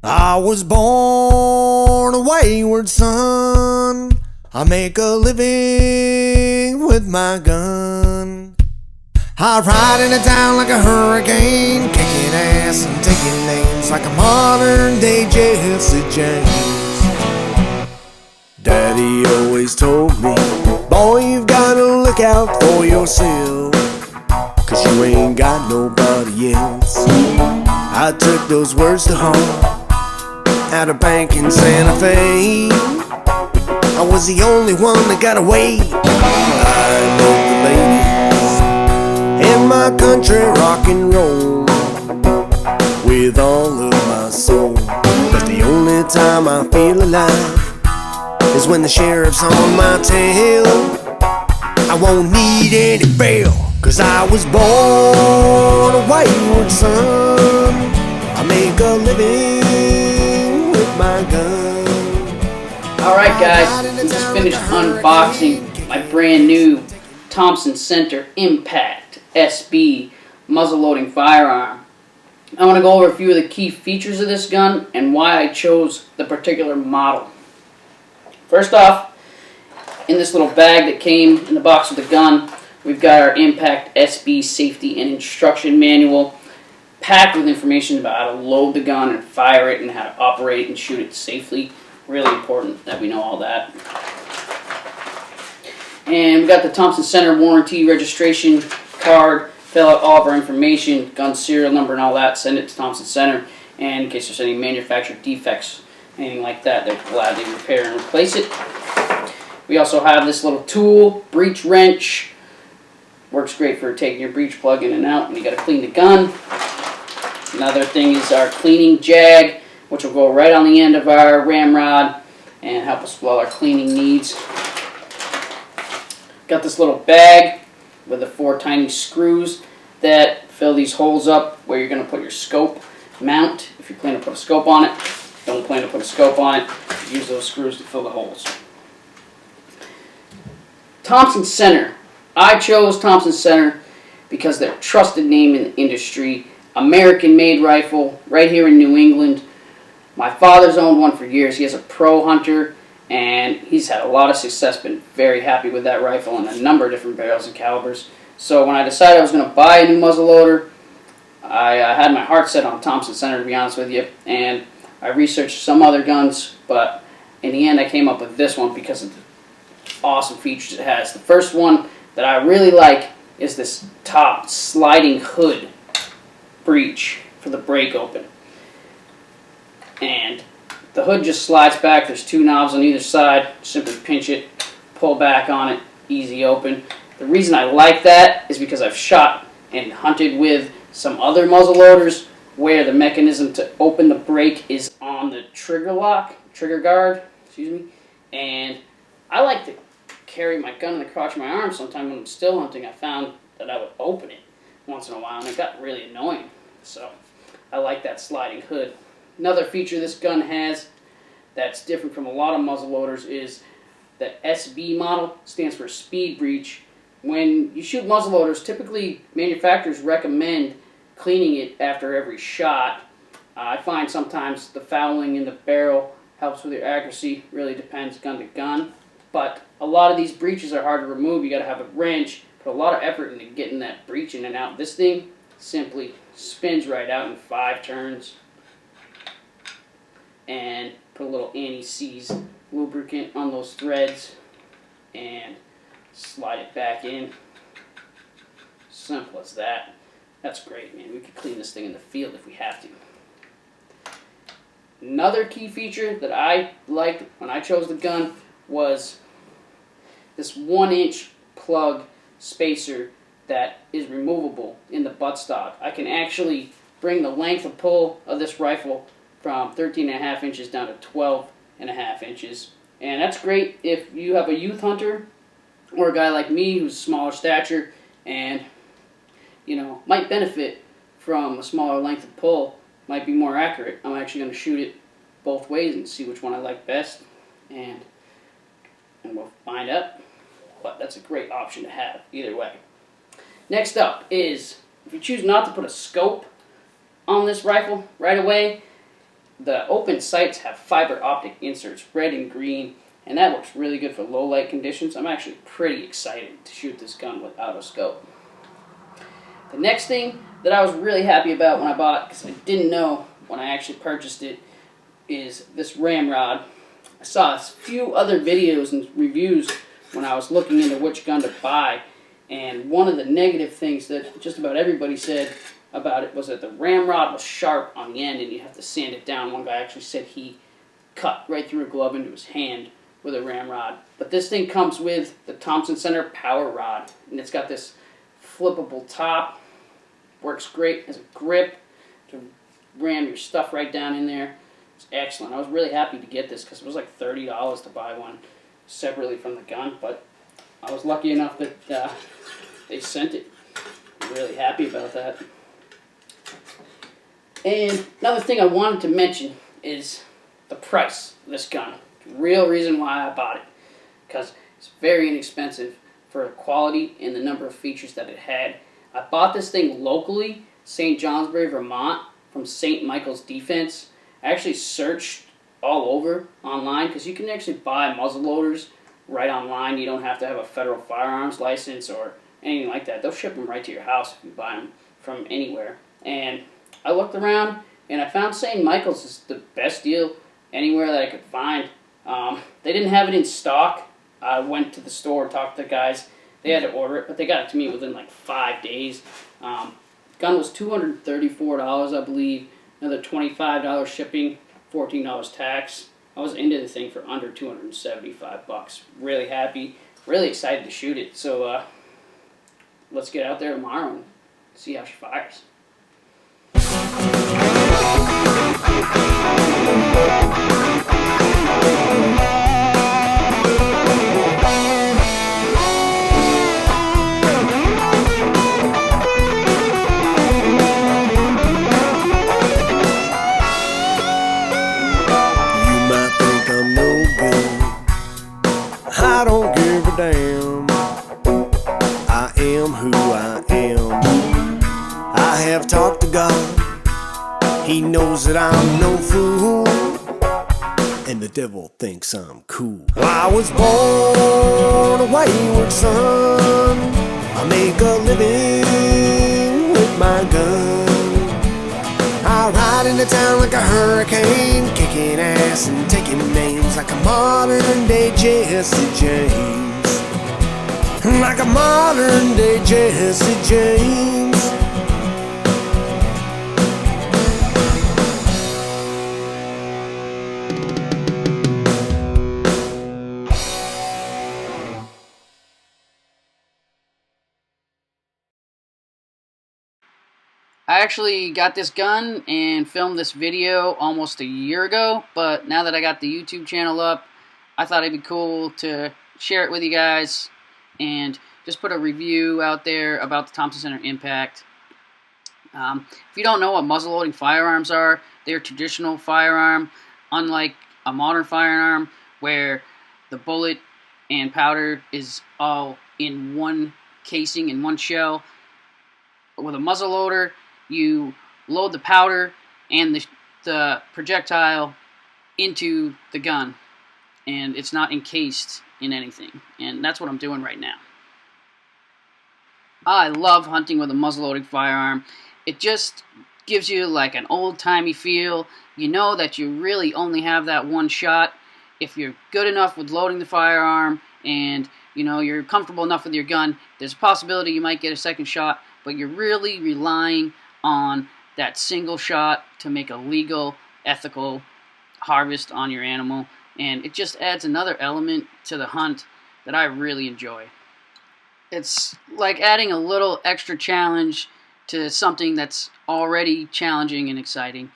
I was born a wayward son. I make a living with my gun. I ride into town like a hurricane, kicking ass and taking names like a modern day Jesse James. Daddy always told me, boy, you've gotta look out for yourself, 'cause you ain't got nobody else. I took those words to heart at a bank in Santa Fe. I was the only one that got away. I know the ladies in my country rock and roll with all of my soul. But the only time I feel alive is when the sheriff's on my tail. I won't need any bail, 'cause I was born a wayward son. I make a living with my gun. Alright guys, we just finished unboxing my brand new Thompson Center Impact SB muzzle-loading firearm. I want to go over a few of the key features of this gun and why I chose the particular model. First off, in this little bag that came in the box with the gun, we've got our Impact SB safety and instruction manual, packed with information about how to load the gun and fire it and how to operate and shoot it safely. Really important that we know all that. And we got the Thompson Center warranty registration card. Fill out all of our information, gun serial number and all that, send it to Thompson Center, and in case there's any manufacturer defects, anything like that, they're gladly repair and replace it. We also have this little tool, breech wrench. Works great for taking your breech plug in and out when you got to clean the gun. Another thing is our cleaning jag, which will go right on the end of our ramrod and help us with all our cleaning needs. Got this little bag with the 4 tiny screws that fill these holes up where you're going to put your scope mount. If you plan to put a scope on it, don't plan to put a scope on it, use those screws to fill the holes. Thompson Center. I chose Thompson Center because they're a trusted name in the industry. American-made rifle, right here in New England. My father's owned one for years. He is a pro hunter, and he's had a lot of success, been very happy with that rifle and a number of different barrels and calibers. So when I decided I was going to buy a new muzzleloader, I had my heart set on Thompson Center, to be honest with you, and I researched some other guns, but in the end I came up with this one because of the awesome features it has. The first one that I really like is this top sliding hood breech for the break open. And the hood just slides back. There's 2 knobs on either side. Simply pinch it, pull back on it, easy open. The reason I like that is because I've shot and hunted with some other muzzleloaders where the mechanism to open the break is on the trigger guard, and I like to carry my gun in the crotch of my arm. Sometimes when I'm still hunting, I found that I would open it once in a while, and it got really annoying. So I like that sliding hood. Another feature this gun has that's different from a lot of muzzleloaders is the SB model, stands for speed breech. When you shoot muzzleloaders, typically manufacturers recommend cleaning it after every shot. I find sometimes the fouling in the barrel helps with your accuracy. Really depends gun to gun. But a lot of these breeches are hard to remove. You got to have a wrench, put a lot of effort into getting that breech in and out. This thing simply spins right out in 5 turns. And put a little anti-seize lubricant on those threads and slide it back in. Simple as that. That's great, man. We could clean this thing in the field if we have to. Another key feature that I liked when I chose the gun was this 1-inch plug spacer that is removable in the buttstock. I can actually bring the length of pull of this rifle from 13.5 inches down to 12.5 inches. And that's great if you have a youth hunter or a guy like me who's smaller stature and, you know, might benefit from a smaller length of pull, might be more accurate. I'm actually going to shoot it both ways and see which one I like best, and we'll find out. But that's a great option to have either way. Next up is, if you choose not to put a scope on this rifle right away, the open sights have fiber optic inserts, red and green, and that works really good for low light conditions. I'm actually pretty excited to shoot this gun without a scope. The next thing that I was really happy about when I bought it, because I didn't know when I actually purchased it, is this ramrod. I saw a few other videos and reviews when I was looking into which gun to buy, and one of the negative things that just about everybody said about it was that the ramrod was sharp on the end and you have to sand it down. One guy actually said he cut right through a glove into his hand with a ramrod. But this thing comes with the Thompson Center Power Rod, and it's got this flippable top. Works great as a grip to ram your stuff right down in there. It's excellent. I was really happy to get this because it was like $30 to buy one separately from the gun, but I was lucky enough that they sent it. I'm really happy about that. And another thing I wanted to mention is the price of this gun. The real reason why I bought it, because it's very inexpensive for the quality and the number of features that it had. I bought this thing locally, St. Johnsbury, Vermont, from St. Michael's Defense. I actually searched all over online because you can actually buy muzzleloaders right online. You don't have to have a federal firearms license or anything like that. They'll ship them right to your house if you buy them from anywhere. And I looked around and I found St. Michael's is the best deal anywhere that I could find. They didn't have it in stock. I went to the store, talked to the guys. They had to order it, but they got it to me within like 5 days. Gun was $234, I believe. Another $25 shipping, $14 tax. I was into the thing for under $275. Really happy, really excited to shoot it. So let's get out there tomorrow and see how she fires. I don't give a damn. I am who I am. I have talked to God. He knows that I'm no fool, and the devil thinks I'm cool. I was born a wayward son. I make a living with my gun. I ride into town like a hurricane, kicking ass and taking names like a modern day Jesse James. Like a modern day Jesse James. I actually got this gun and filmed this video almost a year ago, but now that I got the YouTube channel up, I thought it'd be cool to share it with you guys and just put a review out there about the Thompson Center Impact. If you don't know what muzzleloading firearms are, they're a traditional firearm, unlike a modern firearm where the bullet and powder is all in one casing, in one shell. With a muzzleloader, you load the powder and the projectile into the gun, and it's not encased in anything, and that's what I'm doing right now. I love hunting with a muzzleloading firearm. It just gives you like an old-timey feel. You know that you really only have that one shot. If you're good enough with loading the firearm and you know you're comfortable enough with your gun, there's a possibility you might get a second shot, but you're really relying on that single shot to make a legal, ethical harvest on your animal, and it just adds another element to the hunt that I really enjoy. It's like adding a little extra challenge to something that's already challenging and exciting.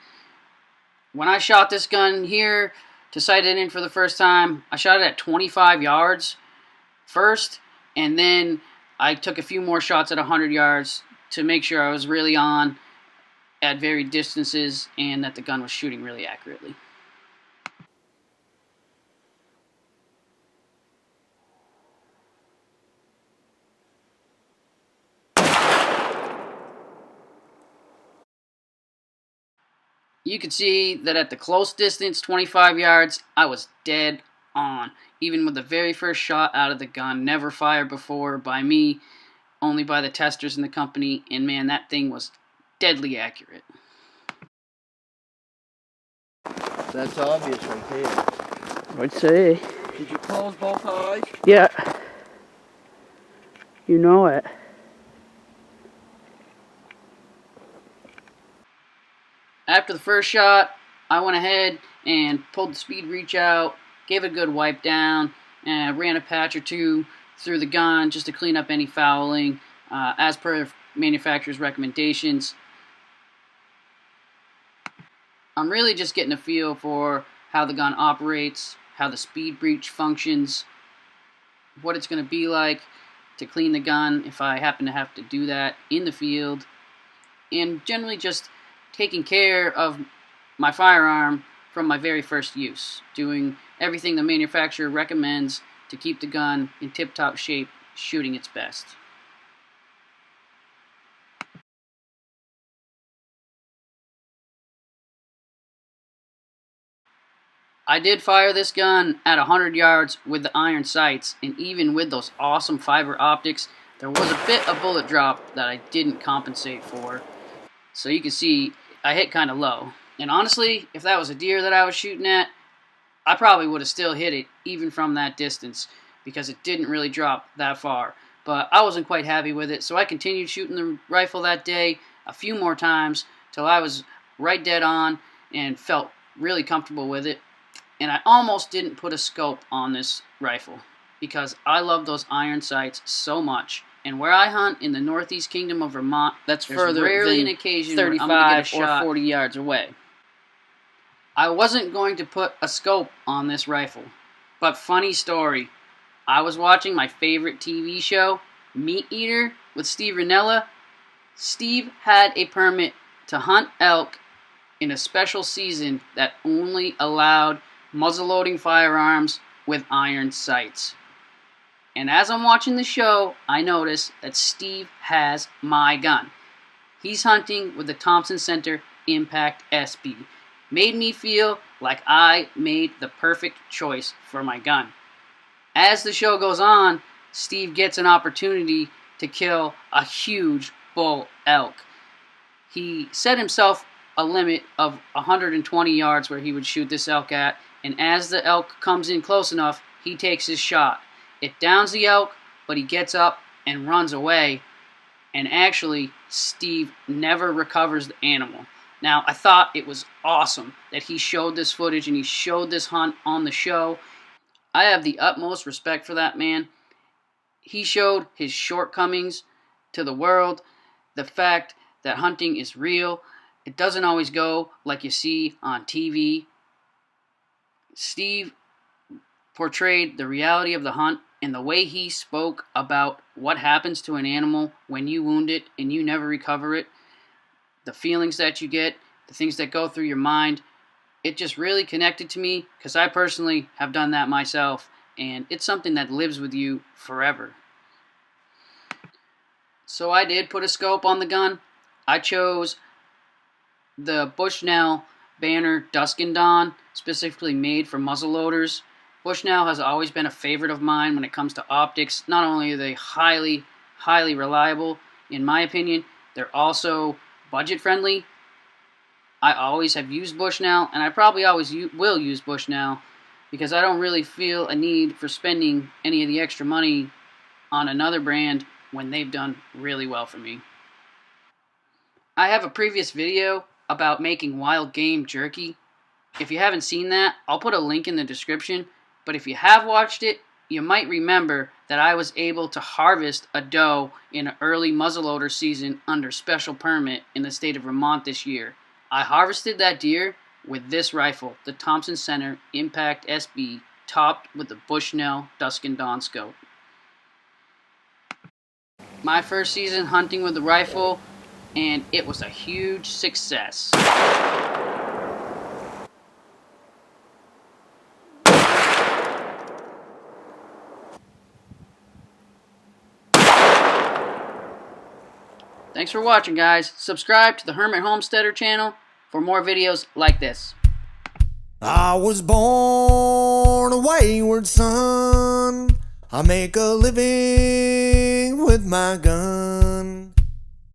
When I shot this gun here to sight it in for the first time, I shot it at 25 yards first, and then I took a few more shots at 100 yards to make sure I was really on at varied distances and that the gun was shooting really accurately. You could see that at the close distance, 25 yards, I was dead on. Even with the very first shot out of the gun, never fired before by me, only by the testers in the company, and man, that thing was deadly accurate. That's obvious right there. I'd say. Did you close both eyes? Yeah. You know it. After the first shot, I went ahead and pulled the speed reach out, gave it a good wipe down, and ran a patch or two through the gun just to clean up any fouling, as per manufacturer's recommendations. I'm really just getting a feel for how the gun operates, how the speed breach functions, what it's going to be like to clean the gun if I happen to have to do that in the field, and generally just taking care of my firearm from my very first use, doing everything the manufacturer recommends to keep the gun in tip-top shape, shooting its best. I did fire this gun at 100 yards with the iron sights, and even with those awesome fiber optics, there was a bit of bullet drop that I didn't compensate for. So you can see I hit kind of low. And honestly, if that was a deer that I was shooting at, I probably would have still hit it even from that distance because it didn't really drop that far. But I wasn't quite happy with it, so I continued shooting the rifle that day a few more times till I was right dead on and felt really comfortable with it. And I almost didn't put a scope on this rifle because I love those iron sights so much. And where I hunt in the Northeast Kingdom of Vermont, that's further rarely an occasion 35 or 40 yards away. I wasn't going to put a scope on this rifle, but funny story. I was watching my favorite TV show, Meat Eater, with Steve Rinella. Steve had a permit to hunt elk in a special season that only allowed muzzleloading firearms with iron sights. And as I'm watching the show, I notice that Steve has my gun. He's hunting with the Thompson Center Impact SB. Made me feel like I made the perfect choice for my gun. As the show goes on, Steve gets an opportunity to kill a huge bull elk. He set himself a limit of 120 yards where he would shoot this elk at, and as the elk comes in close enough, he takes his shot. It downs the elk, but he gets up and runs away, and actually, Steve never recovers the animal. Now, I thought it was awesome that he showed this footage and he showed this hunt on the show. I have the utmost respect for that man. He showed his shortcomings to the world, the fact that hunting is real. It doesn't always go like you see on TV. Steve portrayed the reality of the hunt, and the way he spoke about what happens to an animal when you wound it and you never recover it, the feelings that you get, the things that go through your mind, it just really connected to me because I personally have done that myself, and it's something that lives with you forever. So I did put a scope on the gun. I chose the Bushnell Banner Dusk and Dawn, specifically made for muzzleloaders. Bushnell has always been a favorite of mine when it comes to optics. Not only are they highly, highly reliable, in my opinion, they're also budget friendly. I always have used Bushnell, and I probably always will use Bushnell because I don't really feel a need for spending any of the extra money on another brand when they've done really well for me. I have a previous video about making wild game jerky. If you haven't seen that, I'll put a link in the description. But if you have watched it, you might remember that I was able to harvest a doe in an early muzzleloader season under special permit in the state of Vermont this year. I harvested that deer with this rifle, the Thompson Center Impact SB, topped with the Bushnell Dusk and Dawn scope. My first season hunting with the rifle, and it was a huge success. Thanks for watching, guys. Subscribe to the Hermit Homesteader channel for more videos like this. I was born a wayward son. I make a living with my gun.